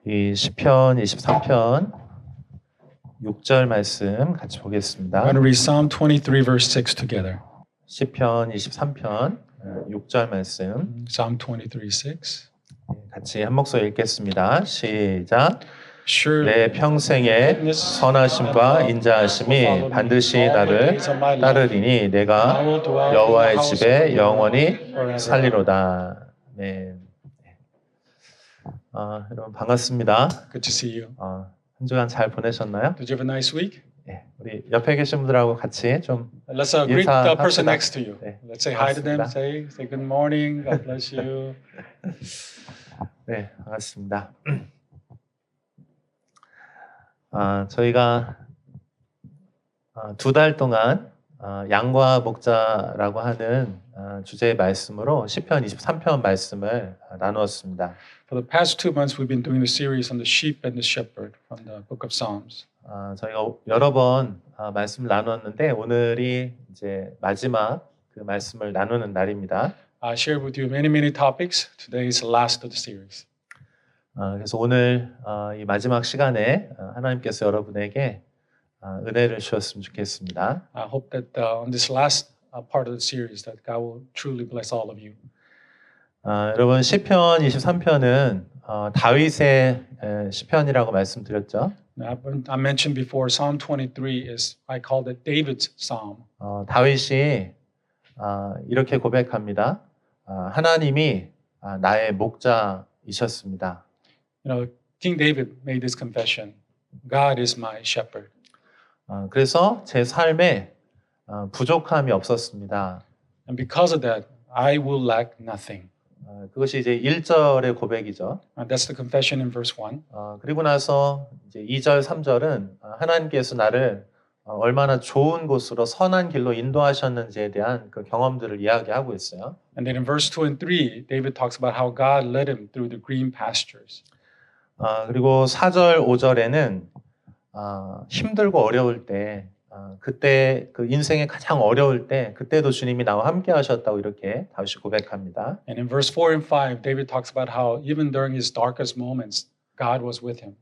우리 시편 23편 6절 말씀 같이 보겠습니다. We're going to read Psalm 23, verse 6 together. 시편 23편 6절 말씀 Psalm 23, 6. 같이 한 목소리 읽겠습니다. 시작. Surely 내 평생의 선하심과 인자하심이 반드시 나를 따르리니 내가 여호와의 집에 영원히 살리로다. 네. 여러분 반갑습니다. good to see you. 한 주간 잘 보내셨나요? Did you have a nice week? 네, 우리 옆에 계신 분들하고 같이 좀 Let's greet the person 인사합시다. next to you. 네, Let's say hi to them. 반갑습니다. Say good morning. God bless you. 네, 반갑습니다. 저희가 2달 동안 양과 목자라고 하는 주제의 말씀으로 시편 23편 말씀을 나누었습니다. For the past 2 months, we've been doing the series on the sheep and the shepherd from the book of Psalms. 저희가 여러 번 말씀을 나누었는데 오늘이 이제 마지막 그 말씀을 나누는 날입니다. I shared with you many topics. Today is the last of the series. 그래서 오늘 이 마지막 시간에 하나님께서 여러분에게 은혜를 주셨으면 좋겠습니다. I hope that on this last part of the series that God will truly bless all of you. 여러분 시편 23편은 다윗의 시편이라고 말씀드렸죠. I mentioned before Psalm 23 is I called it David's psalm. 다윗이 이렇게 고백합니다. 하나님이 나의 목자이셨습니다. You know, King David made this confession. God is my shepherd. 그래서 제 삶에 부족함이 없었습니다. And because of that, I will lack nothing. 그것이 이제 1절의 고백이죠. That's the confession in verse 1. 그리고 나서 이제 2절, 3절은 하나님께서 나를 얼마나 좋은 곳으로 선한 길로 인도하셨는지에 대한 그 경험들을 이야기하고 있어요. And then in verse 2 and 3, David talks about how God led him through the green pastures. 그리고 4절, 5절에는 힘들고 어려울 때 그때 그 인생의 가장 어려울 때 그때도 주님이 나와 함께 하셨다고 이렇게 다윗이 고백합니다. And in verse 4 and 5, David talks about how even during his darkest moments, God was with him.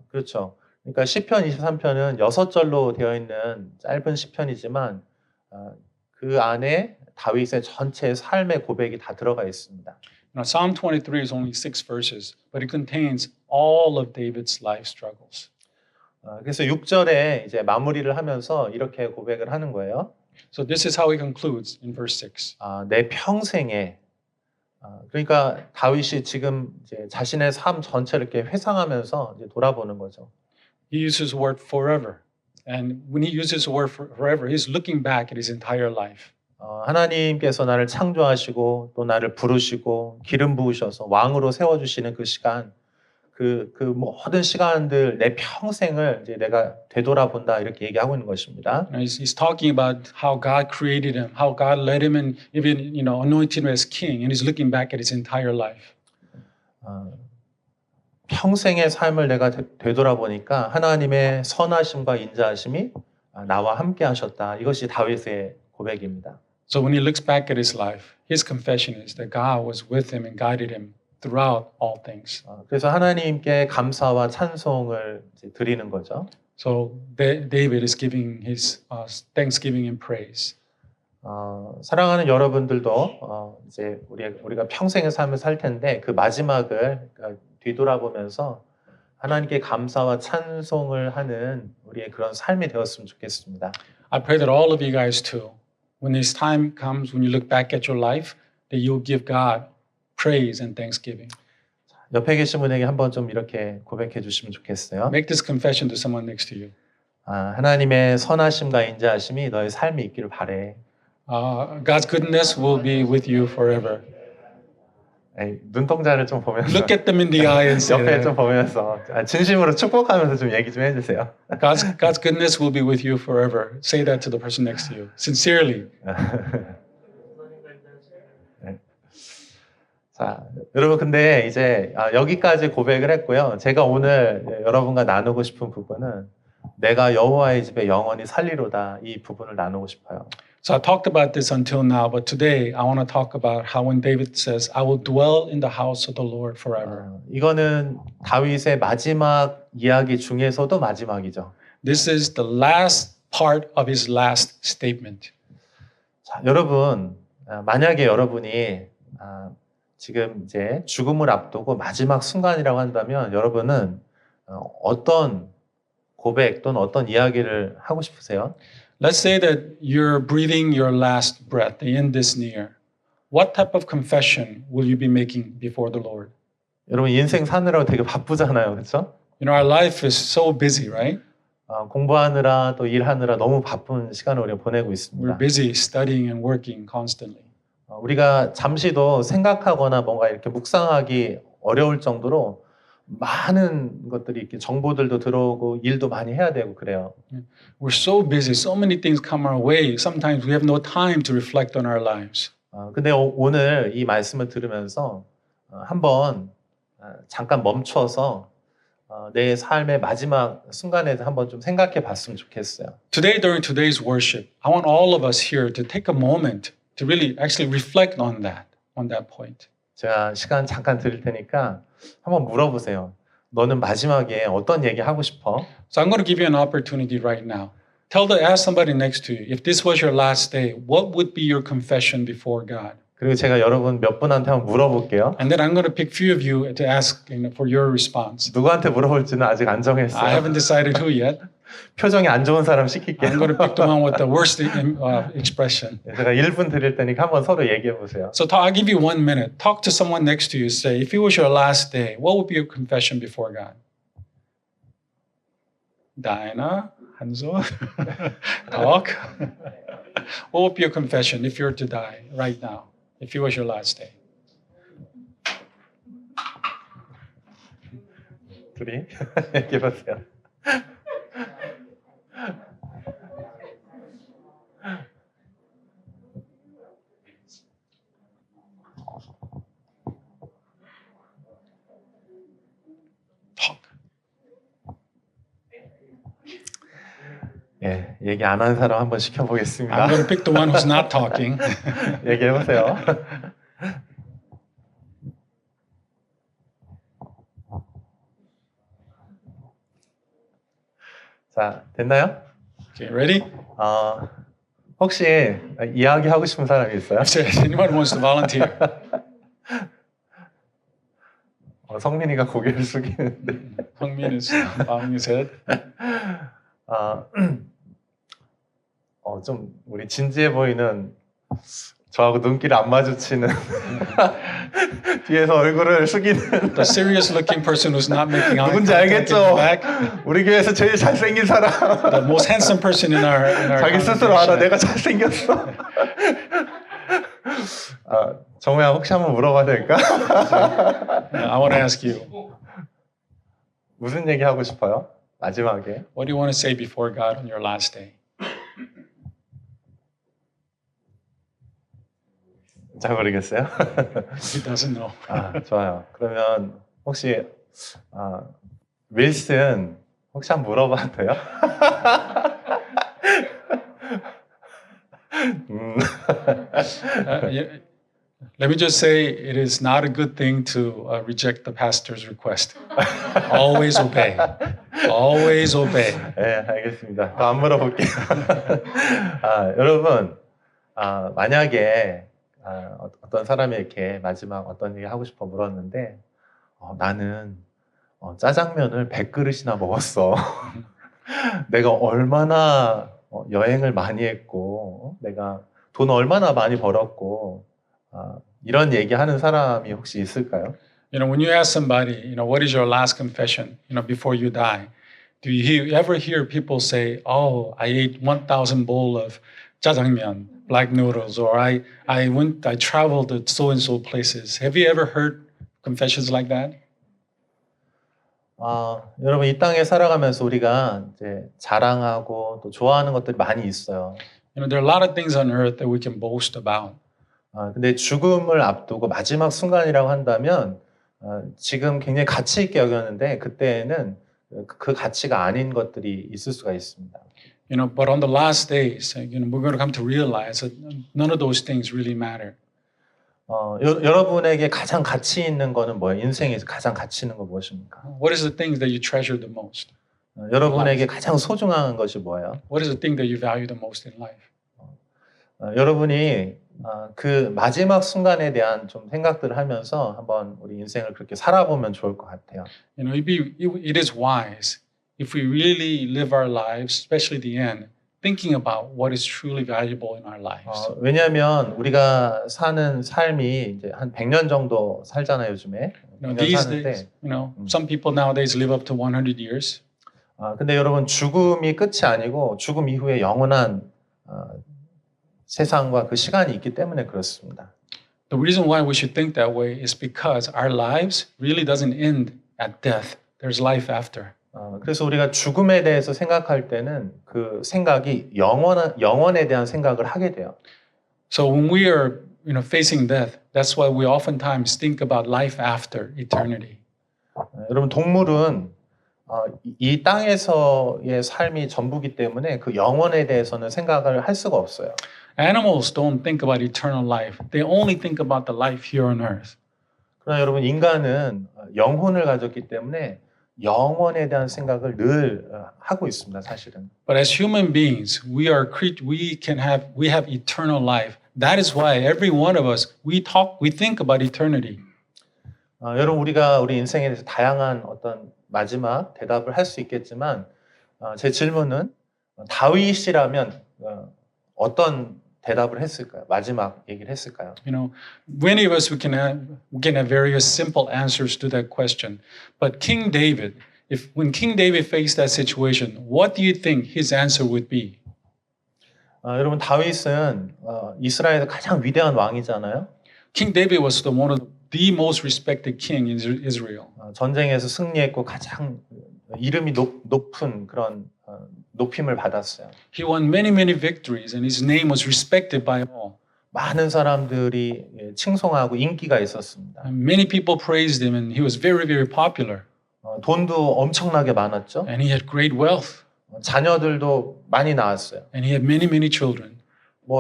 그렇죠. 그러니까 시편 23편은 6절로 되어 있는 짧은 시편이지만 그 안에 다윗의 전체 삶의 고백이 다 들어가 있습니다. Now, Psalm 23 is only 6 verses, but it contains all of David's life struggles. 그래서 6절에 이제 마무리를 하면서 이렇게 고백을 하는 거예요. So this is how he concludes in verse 6. 내 평생에 그러니까 다윗이 지금 이제 자신의 삶 전체를 이렇게 회상하면서 이제 돌아보는 거죠. He uses the word forever. And when he uses the word forever, he's looking back at his entire life. 하나님께서 나를 창조하시고 또 나를 부르시고 기름 부으셔서 왕으로 세워주시는 그 시간 그 모든 시간들 내 평생을 이제 내가 되돌아본다 이렇게 얘기하고 있는 것입니다. He's talking about how God created him, how God led him and even anointed him as king, and he's looking back at his entire life. 평생의 삶을 내가 되돌아보니까 하나님의 선하심과 인자하심이 나와 함께 하셨다. 이것이 다윗의 고백입니다. So when he looks back at his life, his confession is that God was with him and guided him throughout all things. 그래서 하나님께 감사와 찬송을 이제 드리는 거죠. So David is giving his thanksgiving and praise. 사랑하는 여러분들도 이제 우리가 평생의 삶을 살 텐데 그 마지막을 뒤돌아보면서 하나님께 감사와 찬송을 하는 우리의 그런 삶이 되었으면 좋겠습니다. I pray that all of you guys too, when this time comes, when you look back at your life, that you'll give God praise and thanksgiving. 옆에 계신 분에게 한번 좀 이렇게 고백해 주시면 좋겠어요. Make this confession to someone next to you. 하나님의 선하심과 인자하심이 너의 삶에 있기를 바래. God's goodness will be with you forever. 눈동자를 좀 보면서 Look at them in the eye and say 옆에 that. 좀 보면서 진심으로 축복하면서 좀 얘기 좀 해주세요. God's goodness will be with you forever. Say that to the person next to you. Sincerely. 자, 여러분 근데 이제 여기까지 고백을 했고요. 제가 오늘 여러분과 나누고 싶은 부분은 내가 여호와의 집에 영원히 살리로다 이 부분을 나누고 싶어요. So I talked about this until now, but today I want to talk about how when David says, I will dwell in the house of the Lord forever. 이거는 다윗의 마지막 이야기 중에서도 마지막이죠. This is the last part of his last statement. 자, 여러분, 만약에 여러분이 지금 이제 죽음을 앞두고 마지막 순간이라고 한다면 여러분은 어떤 고백 또는 어떤 이야기를 하고 싶으세요? Let's say that you're breathing your last breath, the end is near. What type of confession will you be making before the Lord? 여러분 인생 사느라고 되게 바쁘잖아요, 그렇죠? You know, our life is so busy, right? 공부하느라 또 일하느라 너무 바쁜 시간을 우리가 보내고 We're 있습니다. busy studying and working constantly. 우리가 잠시도 생각하거나 뭔가 이렇게 묵상하기 어려울 정도로 많은 것들이 이렇게 정보들도 들어오고 일도 많이 해야 되고 그래요. We're so busy, so many things come our way. Sometimes we have no time to reflect on our lives. 근데 오늘 이 말씀을 들으면서 한번 잠깐 멈춰서 내 삶의 마지막 순간에 한번 좀 생각해 봤으면 좋겠어요. Today, during today's worship, I want all of us here to take a moment to really actually reflect on that point. 제가 시간 잠깐 드릴 테니까 한번 물어보세요. 너는 마지막에 어떤 얘기 하고 싶어? So I'm going to give you an opportunity right now. Ask somebody next to you, if this was your last day, what would be your confession before God? 그리고 제가 여러분 몇 분한테 한번 물어볼게요. And then I'm going to pick few of you to ask for your response. 누구한테 물어볼지는 아직 안 I 정했어요. haven't decided who yet. 표정이 안 좋은 사람 시킬게요. I'm going to pick the one with the worst expression. 제가 1분 드릴 테니까 한번 서로 얘기해 보세요. So I'll give you 1 minute. Talk to someone next to you. Say, if it was your last day, what would be your confession before God? Diana, Hanzo, talk. What would be your confession if you were to die right now? If it was your last day? 둘이 얘기해 보세요. Talk. 예, 얘기 안 한 사람 한번 I'm 시켜보겠습니다. going to pick the one who's not talking. 얘기해 보세요. 자, 됐나요? Okay, ready? 혹시 이야기 하고 싶은 사람이 있어요? If there's anyone who wants to volunteer. 성민이가 고개를 숙이는데. Hongmin is bowing his head. 좀 우리 진지해 보이는 저하고 눈길 안 마주치는 뒤에서 얼굴을 숙이는 The serious-looking person who's not making eye 누군지 contact in the 알겠죠? back. 우리 교회에서 제일 잘생긴 사람. The most handsome person in our 자기 스스로 알아. congregation. 내가 잘생겼어. 정우야 혹시 한번 물어봐도 될까? I want to ask you, 무슨 얘기 하고 싶어요? 마지막에. what do you want to say before God on your last day? 잘 모르겠어요. He doesn't know. 좋아요. 그러면 혹시 윌슨 혹시 한번 물어봐도 돼요? Let me just say, it is not a good thing to reject the pastor's request. Always obey. Always obey. 네, 알겠습니다. 더 안 물어볼게요. 여러분, 만약에 어떤 사람이 이렇게 마지막 어떤 얘기 하고 싶어 물었는데 나는 짜장면을 100그릇이나 먹었어. 내가 얼마나 여행을 많이 했고 내가 돈 얼마나 많이 벌었고 이런 얘기하는 사람이 혹시 있을까요? When you ask somebody, what is your last confession, before you die, do you ever hear people say, "Oh, I ate 1,000 bowl of jjajangmyeon, black noodles," or I traveled to so and so places. Have you ever heard confessions like that? 여러분 이 땅에 살아가면서 우리가 이제 자랑하고 또 좋아하는 것들이 많이 있어요. There are a lot of things on earth that we can boast about. 근데 죽음을 앞두고 마지막 순간이라고 한다면 지금 굉장히 가치 있게 여겼는데 그때는 그 가치가 아닌 것들이 있을 수가 있습니다. You know, but on the last days, you know, we're going to come to realize that none of those things really matter. 여러분에게 가장 가치 있는 거는 뭐예요? 인생에서 가장 가치 있는 거 무엇입니까? What is the things that you treasure the most? 여러분에게 가장 소중한 것이 뭐예요? What is the thing that you value the most in life? 여러분이 그 마지막 순간에 대한 좀 생각들을 하면서 한번 우리 인생을 그렇게 살아보면 좋을 것 같아요. You know, it is wise if we really live our lives, especially the end, thinking about what is truly valuable in our lives. 왜냐하면 우리가 사는 삶이 이제 한 100년 정도 살잖아요, 요즘에. You know, 100년 these 사는데. days, you know, some people nowadays live up to 100 years. 근데 여러분 죽음이 끝이 아니고 죽음 이후에 영원한 세상과 그 시간이 있기 때문에 그렇습니다. The reason why we should think that way is because our lives really doesn't end at death. There's life after. 그래서 우리가 죽음에 대해서 생각할 때는 그 생각이 영원에 대한 생각을 하게 돼요. So when we are, you know, facing death, that's why we oftentimes think about life after eternity. 여러분 동물은 이 땅에서의 삶이 전부기 때문에 그 영원에 대해서는 생각을 할 수가 없어요. Animals don't think about eternal life. They only think about the life here on earth. 그러나 여러분 인간은 영혼을 가졌기 때문에 영원에 대한 생각을 늘 하고 있습니다, 사실은. But as human beings, we have eternal life. That is why every one of us we think about eternity. 여러분 우리 인생에 대해서 다양한 어떤 마지막 대답을 할 수 있겠지만 제 질문은 다윗이라면 어떤 대답을 했을까요? 마지막 얘기를 했을까요? You know, many of us we can have various simple answers to that question. But King David, when King David faced that situation, what do you think his answer would be? 여러분 다윗은 이스라엘에서 가장 위대한 왕이잖아요. King David was one of the most respected king in Israel. 전쟁에서 승리했고 가장 이름이 높은 그런 높임을 받았어요. He won many victories and his name was respected by all. 많은 사람들이 칭송하고 인기가 있었습니다. And many people praised him and he was very popular. 돈도 엄청나게 많았죠. And he had great wealth. 자녀들도 많이 낳았어요. And he had many children.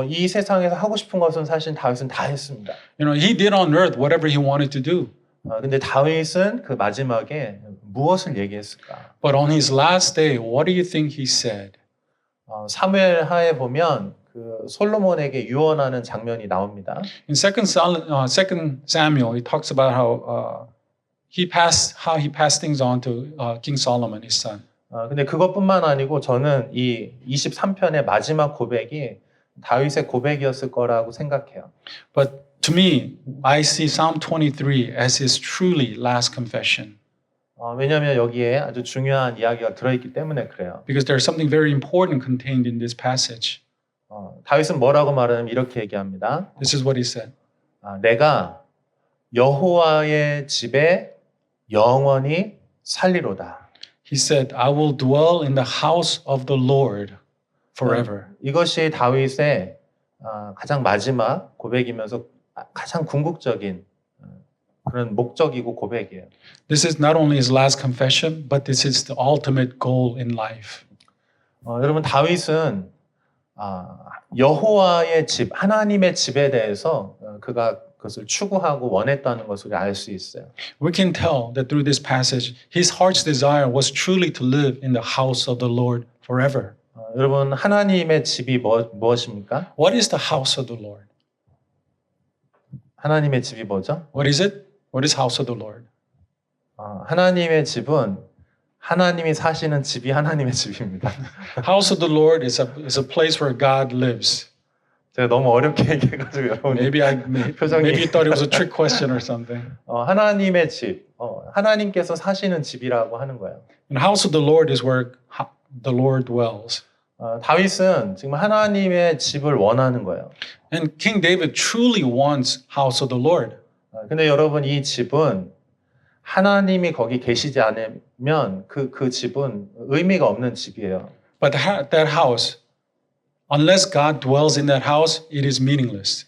이 세상에서 하고 싶은 것은 사실 다윗은 다 했습니다. You know, he did on earth whatever he wanted to do. 근데 다윗은 그 마지막에 무엇을 얘기했을까? But on his last day, what do you think he said? 사무엘 하에 보면 그 솔로몬에게 유언하는 장면이 나옵니다. In 2 Samuel, he talks about how he passed things on to King Solomon, his son. 근데 그것뿐만 아니고 저는 이 23편의 마지막 고백이 다윗의 고백이었을 거라고 생각해요. But to me, I see Psalm 23 as his truly last confession. 왜냐하면 여기에 아주 중요한 이야기가 들어있기 때문에 그래요. Because there's something very important contained in this passage. 다윗은 뭐라고 말하면 이렇게 얘기합니다. This is what he said. 내가 여호와의 집에 영원히 살리로다. He said, I will dwell in the house of the Lord forever. 이것이 다윗의 가장 마지막 고백이면서 가장 궁극적인 그런 목적이고 고백이에요. This is not only his last confession, but this is the ultimate goal in life. 여러분 다윗은 여호와의 집, 하나님의 집에 대해서 그가 그것을 추구하고 원했다는 것을 알 수 있어요. We can tell that through this passage, his heart's desire was truly to live in the house of the Lord forever. 여러분 하나님의 집이 무엇입니까? What is the house of the Lord? 하나님의 집이 뭐죠? What is it? What is house of the Lord? 하나님의 집은 하나님이 사시는 집이 하나님의 집입니다. House of the Lord is a place where God lives. 제가 너무 어렵게 얘기해가지고 여러분 Maybe you thought it was a trick question or something. 하나님의 집, 하나님께서 사시는 집이라고 하는 거예요. And house of the Lord is where the Lord dwells. 다윗은 지금 하나님의 집을 원하는 거예요. And King David truly wants house of the Lord. 근데 여러분 이 집은 하나님이 거기 계시지 않으면 그 집은 의미가 없는 집이에요. But that house, unless God dwells in that house, it is meaningless.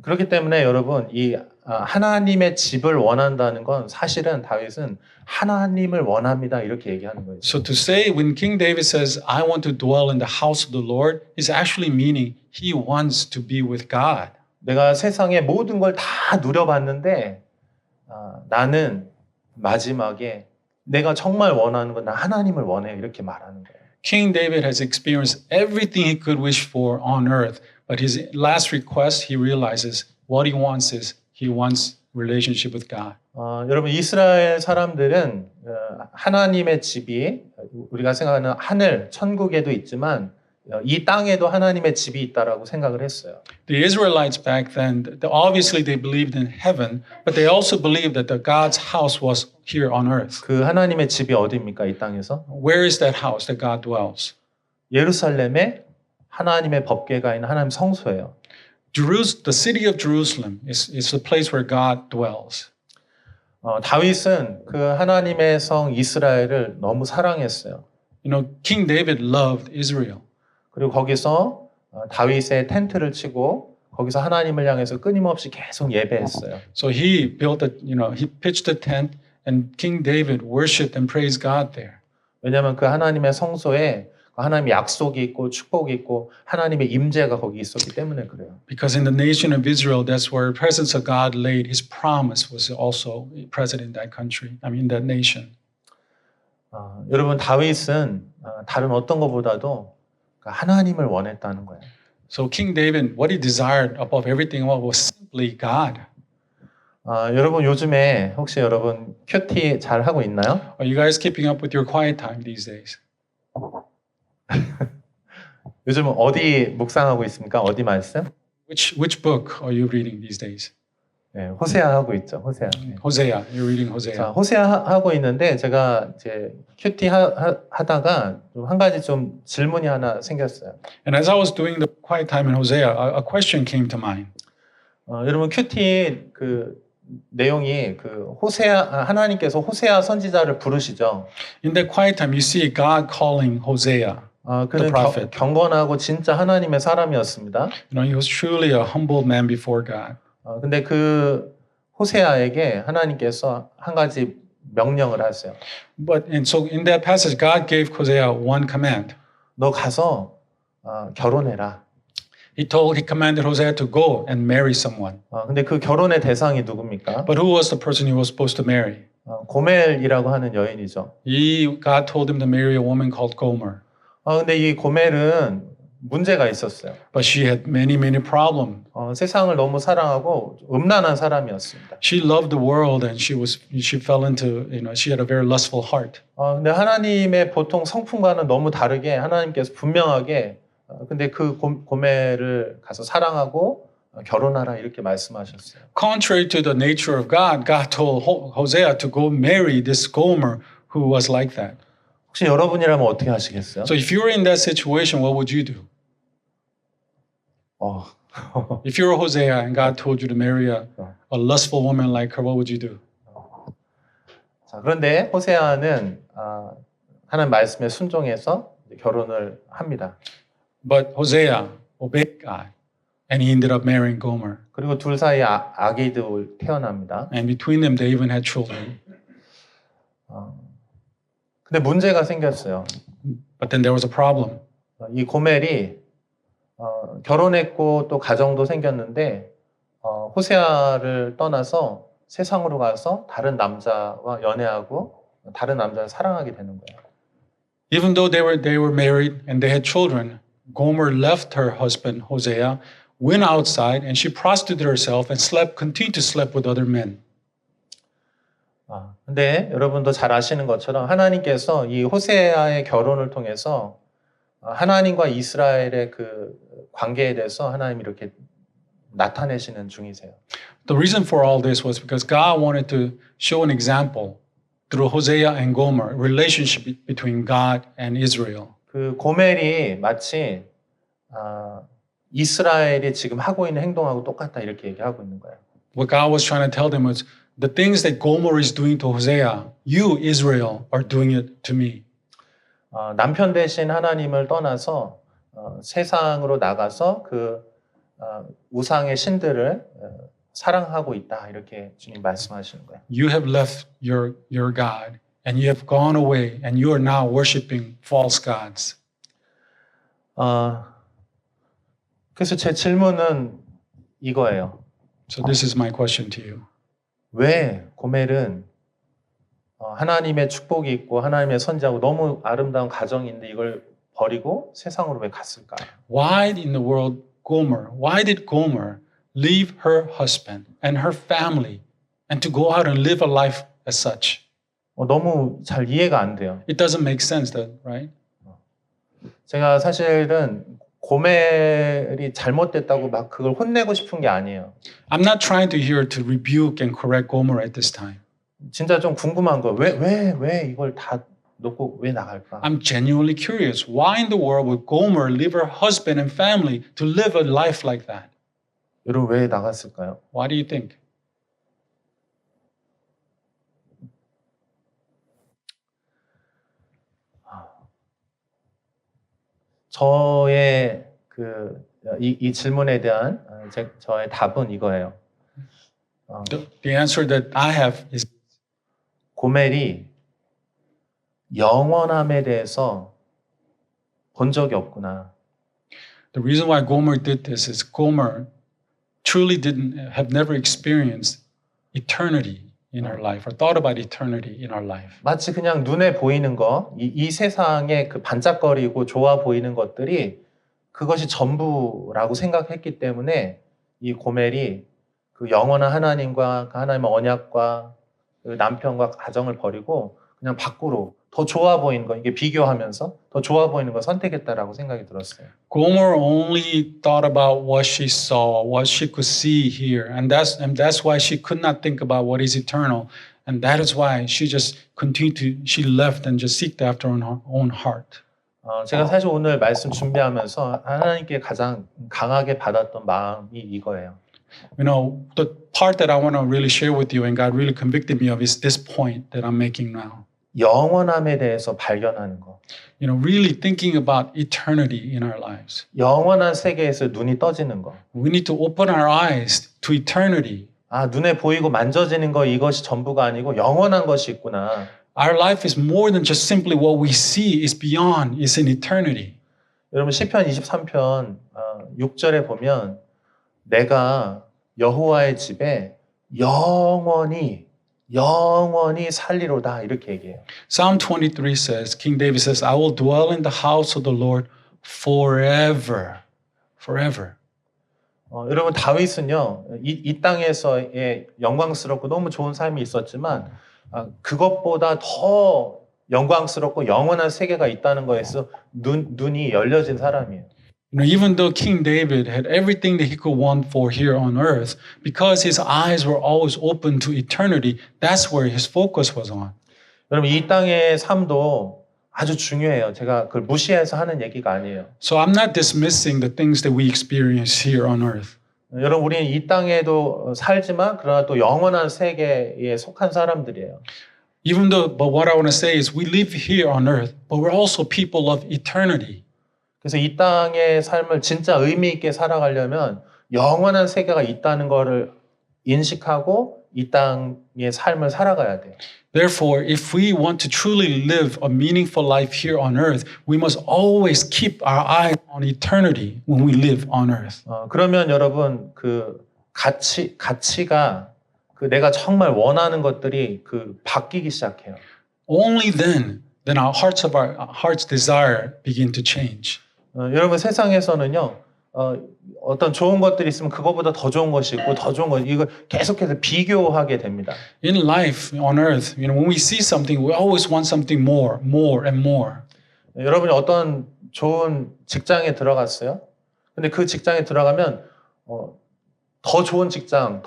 그렇기 때문에 여러분 이 하나님의 집을 원한다는 건 사실은 다윗은 하나님을 원합니다 이렇게 얘기하는 거예요. So to say when King David says, I want to dwell in the house of the Lord, is actually meaning he wants to be with God. 내가 세상의 모든 걸 다 누려봤는데 나는 마지막에 내가 정말 원하는 건 나 하나님을 원해 이렇게 말하는 거예요. King David has experienced everything he could wish for on earth, but his last request, he realizes what he wants is he wants relationship with God. 여러분 이스라엘 사람들은 하나님의 집이 우리가 생각하는 하늘, 천국에도 있지만 이 땅에도 하나님의 집이 있다라고 생각을 했어요. The Israelites back then, obviously they believed in heaven, but they also believed that the God's house was here on earth. 그 하나님의 집이 어디입니까? 이 땅에서? Where is that house that God dwells? 예루살렘에 하나님의 법궤가 있는 하나님 성소예요. The city of Jerusalem is the place where God dwells. 다윗은 그 하나님의 성 이스라엘을 너무 사랑했어요. You know, King David loved Israel. 그리고 거기서 다윗의 텐트를 치고 거기서 하나님을 향해서 끊임없이 계속 예배했어요. So he built he pitched a tent and King David worshipped and praised God there. 왜냐하면 그 하나님의 성소에 하나님의 약속이 있고 축복이 있고 하나님의 임재가 거기 있었기 때문에 그래요. Because in the nation of Israel, that's where the presence of God laid. His promise was also present in that country. I mean, that nation. 여러분 다윗은 다른 어떤 것보다도 하나님을 원했다는 거예요. So King David, what he desired above everything was simply God. 여러분 요즘에 혹시 여러분 큐티 잘 하고 있나요? Are you guys keeping up with your quiet time these days? 요즘 어디 묵상하고 있습니까? 어디 말씀? Which book are you reading these days? 네, 호세아 하고 있죠. 호세아. 네. Hosea. You're reading Hosea. 자, 호세아 하고 있는데 제가 이제 큐티 하다가 좀 한 가지 좀 질문이 하나 생겼어요. And as I was doing the quiet time in Hosea, a question came to mind. 여러분 큐티 그 내용이 그 하나님께서 호세아 선지자를 부르시죠. In that quiet time, you see God calling Hosea. 그는 prophet. 경건하고 진짜 하나님의 사람이었습니다. You know, he was truly a humble man before God. 근데 그 호세아에게 하나님께서 한 가지 명령을 하세요. And so in that passage, God gave Hosea one command. 너 가서 결혼해라. He commanded Hosea to go and marry someone. 근데 그 결혼의 대상이 누굽니까? But who was the person he was supposed to marry? 고멜이라고 하는 여인이죠. God told him to marry a woman called Gomer. 근데 이 고멜은 문제가 있었어요. But she had many problems. 세상을 너무 사랑하고 음란한 사람이었습니다. She loved the world and she fell into, she had a very lustful heart. 근데 하나님의 보통 성품과는 너무 다르게 하나님께서 분명하게 근데 그 고멜을 가서 사랑하고 결혼하라 이렇게 말씀하셨어요. Contrary to the nature of God, God told Hosea to go marry this Gomer who was like that. 혹시 여러분이라면 어떻게 하시겠어요? So if you were in that situation, what would you do? If you were Hosea and God told you to marry a lustful woman like her, what would you do? 자, 그런데 호세아는 하나님 말씀에 순종해서 결혼을 합니다. But Hosea obeyed God and he ended up marrying Gomer. 그리고 둘 사이에 아기도 태어납니다. And between them, they even had children. 근데 문제가 생겼어요. But then there was a problem. 이 고멜이 결혼했고 또 가정도 생겼는데 호세아를 떠나서 세상으로 가서 다른 남자와 연애하고 다른 남자를 사랑하게 되는 거예요. Even though they were married and they had children, Gomer left her husband Hosea, went outside, and she prostituted herself and continued to sleep with other men. 근데 여러분도 잘 아시는 것처럼 하나님께서 이 호세아의 결혼을 통해서 하나님과 이스라엘의 그 관계에 대해서 하나님이 이렇게 나타내시는 중이세요. The reason for all this was because God wanted to show an example through Hosea and Gomer, relationship between God and Israel. 그 고멜이 마치 이스라엘이 지금 하고 있는 행동하고 똑같다 이렇게 얘기하고 있는 거예요. What God was trying to tell them was the things that Gomer is doing to Hosea, you Israel are doing it to me. 남편 대신 하나님을 떠나서 세상으로 나가서 그 우상의 신들을 사랑하고 있다 이렇게 주님 말씀하시는 거예요. You have left your God and you have gone away and you are now worshiping false gods. 그래서 제 질문은 이거예요. So this is my question to you. 왜 고멜은 하나님의 축복이 있고 하나님의 선지하고 너무 아름다운 가정인데 이걸 버리고 세상으로 왜 갔을까? Why in the world why did Gomer leave her husband and her family and to go out and live a life as such? 너무 잘 이해가 안 돼요. It doesn't make sense, right? 제가 사실은 고멜이 잘못됐다고 막 그걸 혼내고 싶은 게 아니에요. I'm not trying to here to rebuke and correct Gomer at this time. 진짜 좀 궁금한 거. 왜 이걸 다 놓고 왜 나갈까? I'm genuinely curious. Why in the world would Gomer leave her husband and family to live a life like that? 여러분 왜 나갔을까요? Why do you think? 저의 이 질문에 대한 저의 답은 이거예요. The answer that I have is 고멜이 영원함에 대해서 본 적이 없구나. the reason why Gomer did this is Gomer truly have never experienced eternity in her life or thought about eternity in her life. 마치 그냥 눈에 보이는 거, 이 세상에 그 반짝거리고 좋아 보이는 것들이 그것이 전부라고 생각했기 때문에 이 고멜이 그 영원한 하나님과 그 하나님의 언약과 그 남편과 가정을 버리고 그냥 밖으로 더 좋아 보이는 거, 이게 비교하면서 더 좋아 보이는 거 선택했다라고 생각이 들었어요. Gomer only thought about what she saw, what she could see here, and that's why she could not think about what is eternal, and that is why she left and just seeked after her own heart. 제가 사실 오늘 말씀 준비하면서 하나님께 가장 강하게 받았던 마음이 이거예요. You know, the part that I want to really share with you and God really convicted me of is this point that I'm making now. 영원함에 대해서 발견하는 거. You know, really thinking about eternity in our lives. 영원한 세계에서 눈이 떠지는 거. We need to open our eyes to eternity. 눈에 보이고 만져지는 거 이것이 전부가 아니고 영원한 것이 있구나. Our life is more than just simply what we see, it's beyond, it's in eternity. 여러분 시편 23편 6절에 보면 내가 여호와의 집에 영원히 살리로다 이렇게 얘기해요. Psalm 23 says, King David says, I will dwell in the house of the Lord forever. Forever. 여러분 다윗은요 이 땅에서의 영광스럽고 너무 좋은 삶이 있었지만 그것보다 더 영광스럽고 영원한 세계가 있다는 거에서 눈이 열려진 사람이에요. You know, even though King David had everything that he could want for here on earth, because his eyes were always open to eternity, that's where his focus was on. 여러분 이 땅의 삶도 아주 중요해요. 제가 그걸 무시해서 하는 얘기가 아니에요. So I'm not dismissing the things that we experience here on earth. 여러분 우리는 이 땅에도 살지만 그러나 또 영원한 세계에 속한 사람들이에요. Even though, but what I want to say is we live here on earth, but we're also people of eternity. 그래서 이 땅의 삶을 진짜 의미 있게 살아가려면 영원한 세계가 있다는 것을 인식하고 이 땅의 삶을 살아가야 돼요. Therefore, if we want to truly live a meaningful life here on earth, we must always keep our eyes on eternity when we live on earth. 그러면 여러분 그 가치가 그 내가 정말 원하는 것들이 그 바뀌기 시작해요. Only then our heart's desire begin to change. 여러분 세상에서는요. 어떤 좋은 것들이 있으면 그거보다 더 좋은 것이 있고 더 좋은 것 이걸 계속해서 비교하게 됩니다. In life on earth, you know, when we see something, we always want something more and more. 여러분이 어떤 좋은 직장에 들어갔어요. 근데 그 직장에 들어가면 더 좋은 직장,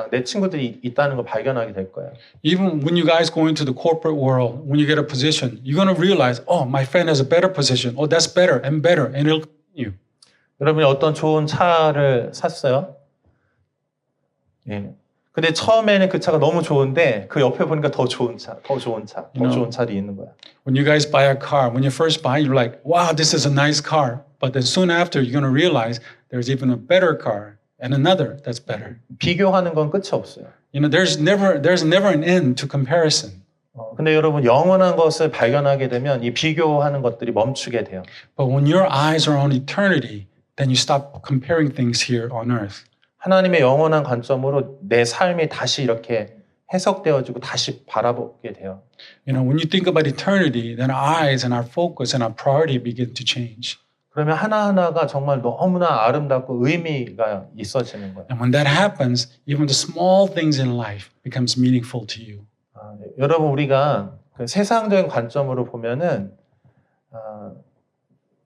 내 친구들이 있다는 걸 발견하게 될 거예요. Even when you guys go into the corporate world, when you get a position, you're going to realize, oh, my friend has a better position. Oh, that's better, and it'll continue. 여러분이 어떤 좋은 차를 샀어요. 예. 근데 처음에는 그 차가 너무 좋은데 그 옆에 보니까 더 좋은 차들이 있는 거야. When you guys buy a car, when you first buy, you're like, wow, this is a nice car. But then soon after, you're going to realize there's even a better car and another that's better. 비교하는 건 끝이 없어요. You know, there's never an end to comparison. 근데 여러분 영원한 것을 발견하게 되면 이 비교하는 것들이 멈추게 돼요. But when your eyes are on eternity, then you stop comparing things here on earth. 하나님의 영원한 관점으로 내 삶이 다시 이렇게 해석되어지고 다시 바라보게 돼요. You know, when you think about eternity, then our eyes and our focus and our priority begin to change. 그러면 하나하나가 정말 너무나 아름답고 의미가 있어지는 거예요. And when that happens, even the small things in life becomes meaningful to you. 여러분 우리가 그 세상적인 관점으로 보면은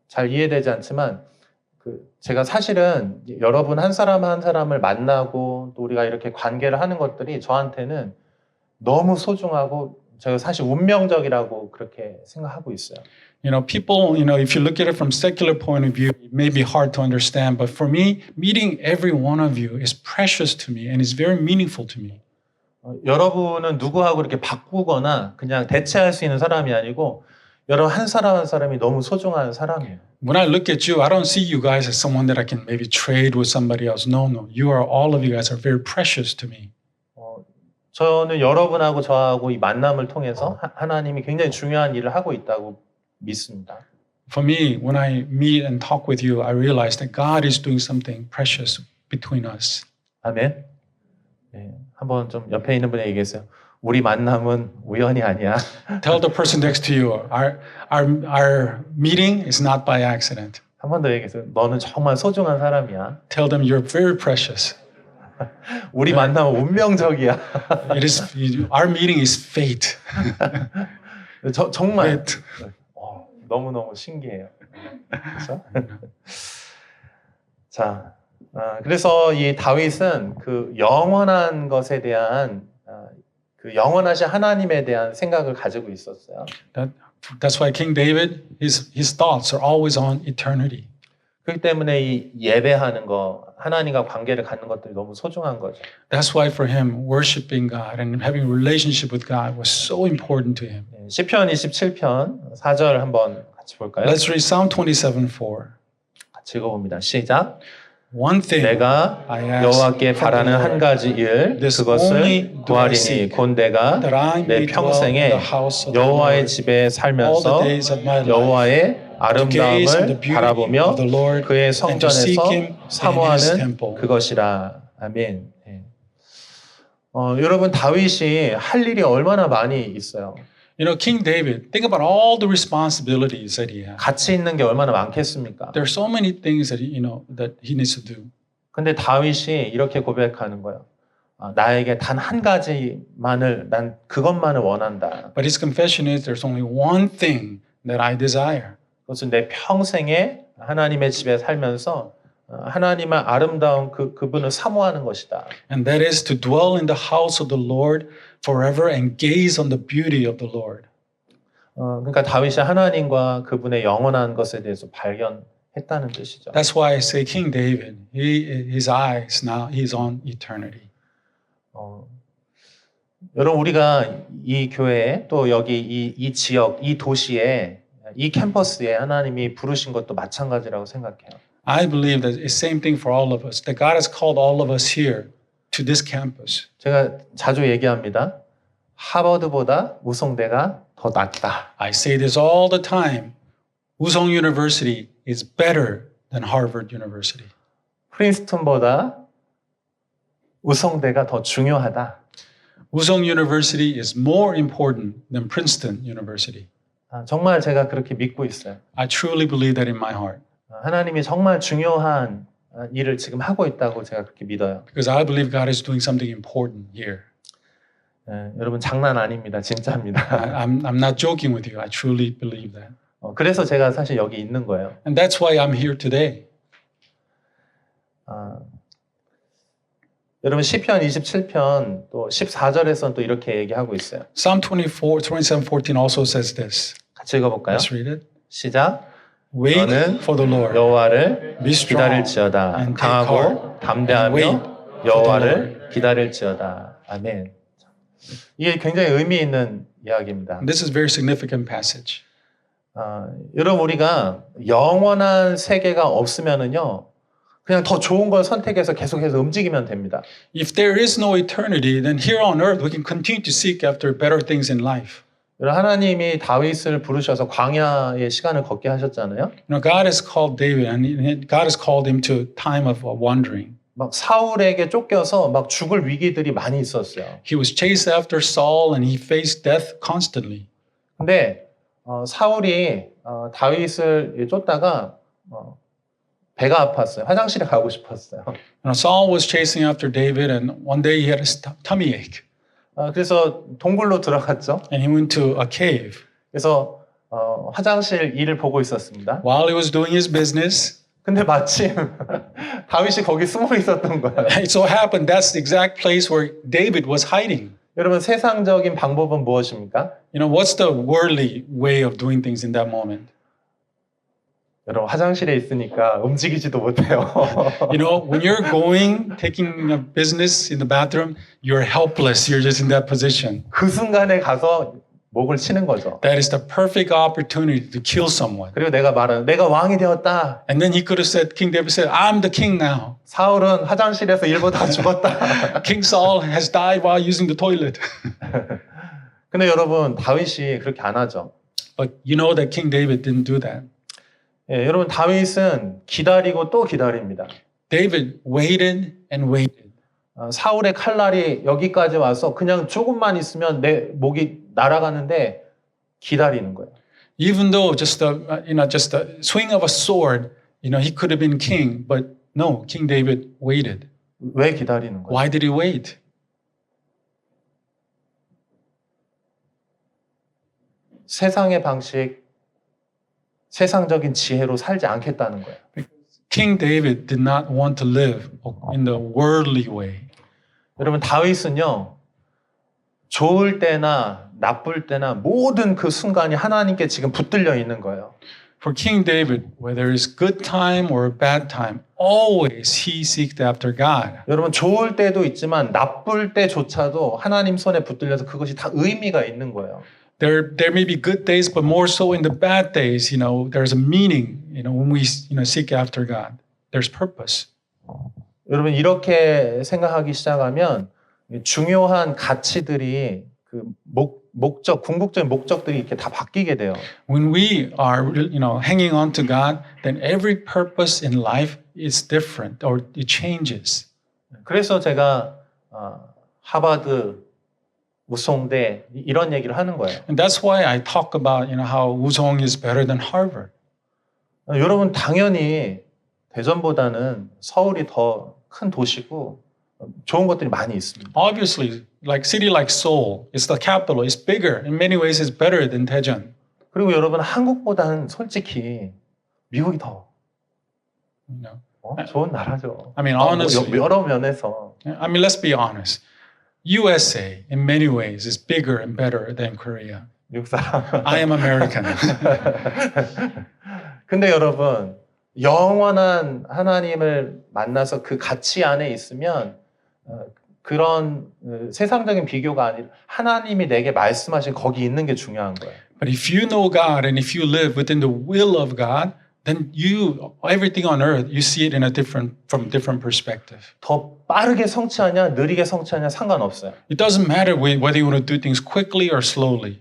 잘 이해되지 않지만 제가 사실은 여러분 한 사람 한 사람을 만나고 또 우리가 이렇게 관계를 하는 것들이 저한테는 너무 소중하고 제가 사실 운명적이라고 그렇게 생각하고 있어요. You know, people, you know, if you look at it from secular point of view, it may be hard to understand, but for me, meeting every one of you is precious to me and is very meaningful to me. 여러분은 누구하고 이렇게 바꾸거나 그냥 대체할 수 있는 사람이 아니고 여러분 한 사람 한 사람이 너무 소중한 사람이에요. When I look at you, I don't see you guys as someone that I can maybe trade with somebody else. No. You are, all of you guys are very precious to me. 저는 여러분하고 저하고 이 만남을 통해서 하나님이 굉장히 중요한 일을 하고 있다고 믿습니다. For me, when I meet and talk with you, I realize that God is doing something precious between us. 아멘. 네, 한번 좀 옆에 있는 분에게 얘기했어요. 우리 만남은 우연이 아니야. Tell the person next to you, our meeting is not by accident. 한 번 더 얘기했어요. 너는 정말 소중한 사람이야. Tell them you're very precious. 우리 만남은 운명적이야. It is, our meeting is fate. 정말 Fate. 너무너무 신기해요. 그렇죠? 자, 그래서 이 다윗은 그 영원한 것에 대한 그 영원하신 하나님에 대한 생각을 가지고 있었어요. That's why King David, his thoughts are always on eternity. 그렇기 때문에 이 예배하는 거, 하나님과 관계를 갖는 것들이 너무 소중한 거죠. That's why for him, worshiping God and having a relationship with God was so important to him. 시편 27편 4절 한번 같이 볼까요? Let's read Psalm 27:4. 같이 읽어봅니다. 시작. One thing 내가 I ask 여호와께 from 바라는 the 한 Lord, 가지 일 this 그것을 only do I 구하리니 seek, 곧 내가 that I 내 may dwell in 평생에 the house of the 여호와의 Lord 집에 all the 살면서 days of my life, 여호와의 to gaze on the 아름다움을 beauty 바라보며 of the Lord 그의 and to seek 성전에서 him in his 사모하는 temple. 그것이라. 아멘. 예. 여러분 다윗이 할 일이 얼마나 많이 있어요. You know, King David, think about all the responsibilities that he has. 가치 있는 게 얼마나 많겠습니까? There are so many things that that he needs to do. 근데 다윗이 이렇게 고백하는 거예요. 나에게 단 한 가지만을 난 그것만을 원한다. But his confession is there's only one thing that I desire. 그것은 내 평생에 하나님의 집에 살면서 하나님의 아름다운 그분을 사모하는 것이다. And that is to dwell in the house of the Lord forever and gaze on the beauty of the Lord. 그러니까 다윗이 하나님과 그분의 영원한 것에 대해서 발견했다는 뜻이죠. That's why I say King David, his eyes now, he's on eternity. 여러분 우리가 이 교회에 또 여기 이 지역, 이 도시에 이 캠퍼스에 하나님이 부르신 것도 마찬가지라고 생각해요. I believe that it's the same thing for all of us. That God has called all of us here to this campus. 제가 자주 얘기합니다. 하버드보다 우송대가 더 낫다. I say this all the time. Wusong University is better than Harvard University. 프린스턴보다 우송대가 더 중요하다. Wusong University is more important than Princeton University. 정말 제가 그렇게 믿고 있어요. I truly believe that in my heart. 하나님이 정말 중요한 일을 지금 하고 있다고 제가 그렇게 믿어요. Because I believe God is doing something important here. 여러분 장난 아닙니다. 진짜입니다. I'm not joking with you. I truly believe that. 그래서 제가 사실 여기 있는 거예요. And that's why I'm here today. 여러분 시편 27편 또 14절에서는 또 이렇게 얘기하고 있어요. Psalm 27:14 also says this. 같이 읽어볼까요? Let's read it. 시작. Wait 너는 for the Lord. 여호와를 Be strong 기다릴지어다. and take 강하고 heart and 담대하며 wait 여호와를 기다릴지어다. 아멘. 이게 굉장히 의미 있는 이야기입니다. This is a very significant passage. 여러분 우리가 영원한 세계가 없으면은요 그냥 더 좋은 걸 선택해서 계속해서 움직이면 됩니다. If there is no eternity, then here on earth we can continue to seek after better things in life. 하나님이 다윗을 부르셔서 광야의 시간을 걷게 하셨잖아요. God has called David, and God has called him to a time of wandering. 막 사울에게 쫓겨서 막 죽을 위기들이 많이 있었어요. He was chased after Saul, and he faced death constantly. 근데 사울이 다윗을 쫓다가 배가 아팠어요. 화장실에 가고 싶었어요. Saul was chasing after David, and one day he had a tummy ache, 그래서 동굴로 들어갔죠. and he went to a cave. 그래서 화장실 일을 보고 있었습니다. While he was doing his business, 근데 마침 다윗이 거기 숨어 있었던 거예요. it so happened that's the exact place where David was hiding. 여러분 세상적인 방법은 무엇입니까? What's the worldly way of doing things in that moment? 여러분 화장실에 있으니까 움직이지도 못해요. When you're taking a business in the bathroom, you're helpless. You're just in that position. 그 순간에 가서 목을 치는 거죠. That is the perfect opportunity to kill someone. 그리고 내가 말하는 내가 왕이 되었다. And then he could have said, King David said, I'm the king now. 사울은 화장실에서 일보다 죽었다. King Saul has died while using the toilet. 근데 여러분 다윗이 그렇게 안 하죠. But you know that King David didn't do that. 여러분 다윗은 기다리고 또 기다립니다. David waited and waited. 사울의 칼날이 여기까지 와서 그냥 조금만 있으면 내 목이 날아가는데 기다리는 거예요. Even though just a swing of a sword, he could have been king, but no, King David waited. 왜 기다리는 거예요? Why did he wait? 세상의 방식, 세상적인 지혜로 살지 않겠다는 거예요. King David did not want to live in the worldly way. 여러분 다윗은요. 좋을 때나 나쁠 때나 모든 그 순간이 하나님께 지금 붙들려 있는 거예요. For King David, whether it's good time or bad time, always he seeked after God. 여러분 좋을 때도 있지만 나쁠 때조차도 하나님 손에 붙들려서 그것이 다 의미가 있는 거예요. There may be good days, but more so in the bad days, there's a meaning, when we, seek after God. There's purpose. 여러분 이렇게 생각하기 시작하면 중요한 가치들이 그 목적, 궁극적인 목적들이 이렇게 다 바뀌게 돼요. When we are, hanging on to God, then every purpose in life is different or it changes. 그래서 제가 하버드, 우송대 이런 얘기를 하는 거예요. And that's why I talk about, how Wuzhong is better than Harvard. 여러분 당연히 대전보다는 서울이 더 큰 도시고 좋은 것들이 많이 있습니다. Obviously, city like Seoul, it's the capital, it's bigger. In many ways, it's better than Daejeon. 그리고 여러분 한국보다는 솔직히 미국이 더 좋은 나라죠. I mean, honestly, 여러 면에서. let's be honest. USA, in many ways, is bigger and better than Korea. 미국 사람. I am American. 근데 여러분 영원한 하나님을 만나서 그 가치 안에 있으면 그런 세상적인 비교가 아니라 하나님이 내게 말씀하신 거기 있는 게 중요한 거예요. But if you know God and if you live within the will of God, then everything on earth, you see it from a different perspective. 더 빠르게 성취하냐, 느리게 성취하냐 상관없어요. It doesn't matter whether you want to do things quickly or slowly.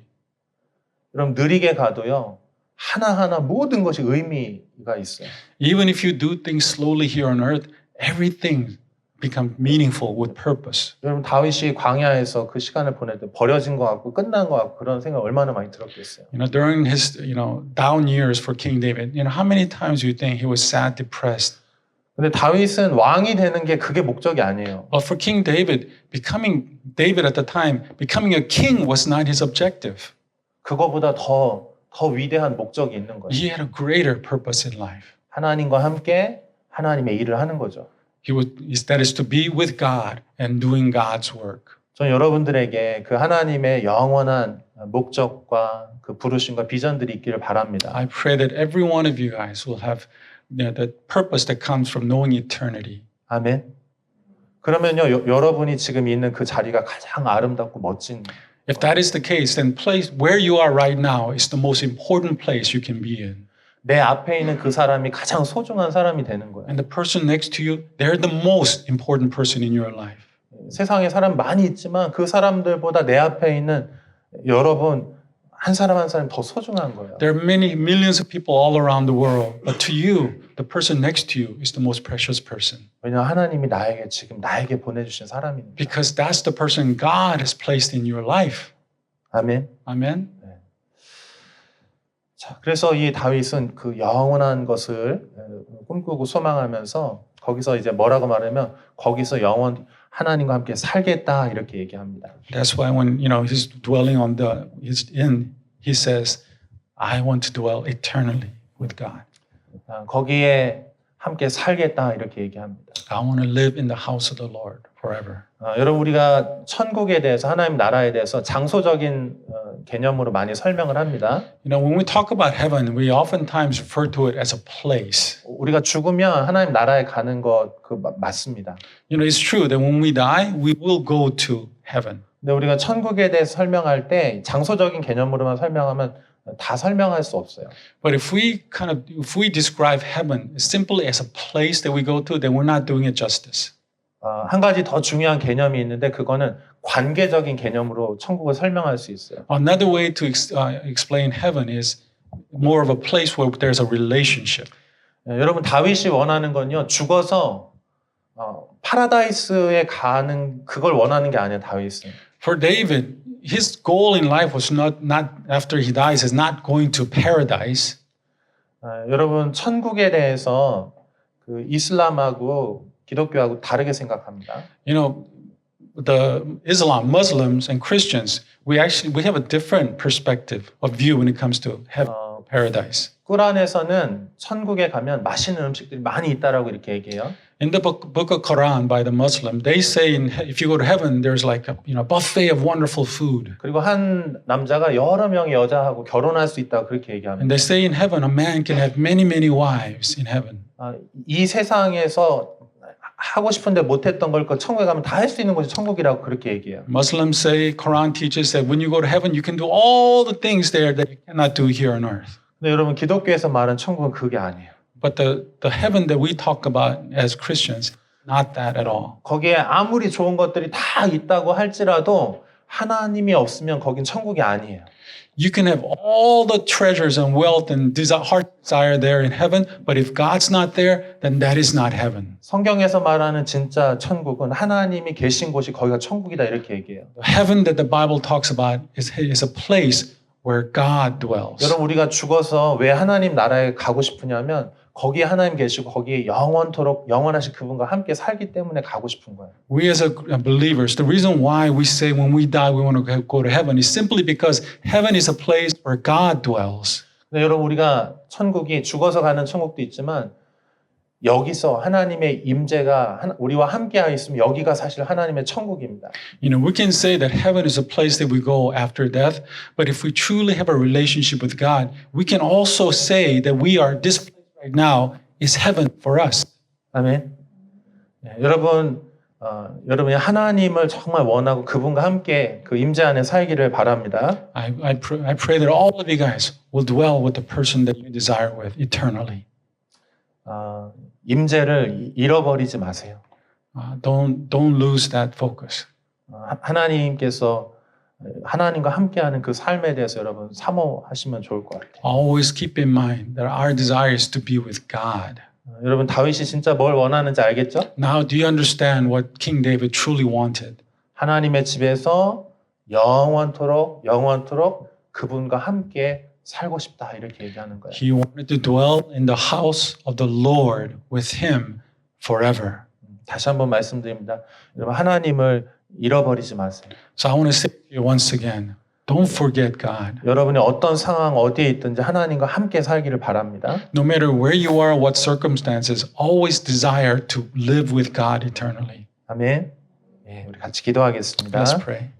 그럼 느리게 가도요. 하나하나 모든 것이 의미가 있어요. Even if you do things slowly here on earth, everything becomes meaningful with purpose. 여러분 다윗이 광야에서 그 시간을 보낼 때 버려진 것 같고 끝난 것 같고 그런 생각 얼마나 많이 들었겠어요. During his down years for King David, how many times do you think he was sad, depressed? 근데 다윗은 왕이 되는 게 그게 목적이 아니에요. But for King David, becoming David at the time, becoming a king was not his objective. 그거보다 더 위대한 목적이 있는 거예요. He had a greater purpose in life. 하나님과 함께 하나님의 일을 하는 거죠. That is to be with God and doing God's work. 전 여러분들에게 그 하나님의 영원한 목적과 그 부르심과 비전들이 있기를 바랍니다. I pray that every one of you guys will have the purpose that comes from knowing eternity. 아멘. 그러면요, 여러분이 지금 있는 그 자리가 가장 아름답고 멋진. If that is the case, then where you are right now is the most important place you can be in. 내 앞에 있는 그 사람이 가장 소중한 사람이 되는 거예요. And the person next to you, they're the most important person in your life. 세상에 사람 많이 있지만 그 사람들보다 내 앞에 있는 여러분 한 사람 한 사람 더 소중한 거예요. There are many millions of people all around the world, but to you, the person next to you is the most precious person. 왜냐하면 하나님이 나에게 보내주신 사람이니까. Because that's the person God has placed in your life. 아멘. Amen. 자, 그래서 이 다윗은 그 영원한 것을 꿈꾸고 소망하면서 거기서 이제 뭐라고 말하면 거기서 하나님과 함께 살겠다 이렇게 얘기합니다. That's why when he's dwelling on his inn, he says, "I want to dwell eternally with God. 거기에 함께 살겠다 이렇게 얘기합니다. I want to live in the house of the Lord forever." 여러분 우리가 천국에 대해서 하나님 나라에 대해서 장소적인 개념으로 많이 설명을 합니다. When we talk about heaven, we oftentimes refer to it as a place. 우리가 죽으면 하나님 나라에 가는 것 맞습니다. It's true that when we die, we will go to heaven. 근데 우리가 천국에 대해서 설명할 때 장소적인 개념으로만 설명하면 다 설명할 수 없어요. But if we describe heaven simply as a place that we go to, then we're not doing it justice. 한 가지 더 중요한 개념이 있는데 그거는 관계적인 개념으로 천국을 설명할 수 있어요. Another way to explain heaven is more of a place where there's a relationship. 여러분 다윗이 원하는 건요 죽어서 파라다이스에 가는 그걸 원하는 게 아니에요. 다윗은. For David, his goal in life was not after he dies is not going to paradise. 여러분 천국에 대해서 그 이슬람하고 기독교하고 다르게 생각합니다. The Muslims and Christians, we have a different perspective of view when it comes to heaven, paradise. 꾸란에서는 천국에 가면 맛있는 음식들이 많이 있다라고 이렇게 얘기해요. In the book of Quran by the Muslim, they say if you go to heaven, there's like a buffet of wonderful food. 그리고 한 남자가 여러 명의 여자하고 결혼할 수 있다고 그렇게 얘기합니다. And they say in heaven, a man can have many wives in heaven. 이 세상에서 하고 싶은데 못했던 걸 천국에 가면 다 할 수 있는 곳이 천국이라고 그렇게 얘기해요. Muslims say, Quran teaches that when you go to heaven, you can do all the things there that you cannot do here on earth. 근데 여러분 기독교에서 말하는 천국은 그게 아니에요. But the heaven that we talk about as Christians, not that at all. 거기에 아무리 좋은 것들이 다 있다고 할지라도 하나님이 없으면 거긴 천국이 아니에요. You can have all the treasures and wealth and heart desire there in heaven, but if God's not there, then that is not heaven. 성경에서 말하는 진짜 천국은 하나님이 계신 곳이 거기가 천국이다 이렇게 얘기해요. The heaven that the Bible talks about is a place where God dwells. 여러분 우리가 죽어서 왜 하나님 나라에 가고 싶으냐면 거기에 하나님 계시고 거기에 영원토록 영원하신 그분과 함께 살기 때문에 가고 싶은 거예요. We as believers, the reason why we say when we die we want to go to heaven is simply because heaven is a place where God dwells. 근데 여러분 우리가 천국이 죽어서 가는 천국도 있지만 여기서 하나님의 임재가 우리와 함께하여 있으면 여기가 사실 하나님의 천국입니다. We can say that heaven is a place that we go after death, but if we truly have a relationship with God, we can also say that this place right now is heaven for us. 아멘. 여러분이 하나님을 정말 원하고 그분과 함께 그 임재 안에 살기를 바랍니다. I pray that all of you guys will dwell with the person that you desire with eternally. 임재를 잃어버리지 마세요. Don't lose that focus. 하나님께서 하나님과 함께하는 그 삶에 대해서 여러분 사모하시면 좋을 것 같아요. Always keep in mind that our desire is to be with God. 여러분 다윗이 진짜 뭘 원하는지 알겠죠? Now, do you understand what King David truly wanted? 하나님의 집에서 영원토록 그분과 함께 살고 싶다 이렇게 얘기하는 거예요. He wanted to dwell in the house of the Lord with him forever. 다시 한번 말씀드립니다. 여러분 하나님을 잃어버리지 마세요. So I want to say to you once again, don't forget God. 여러분이 어떤 상황 어디에 있든지 하나님과 함께 살기를 바랍니다. No matter where you are, what circumstances, always desire to live with God eternally. 아멘. 우리 같이 기도하겠습니다. Let's pray.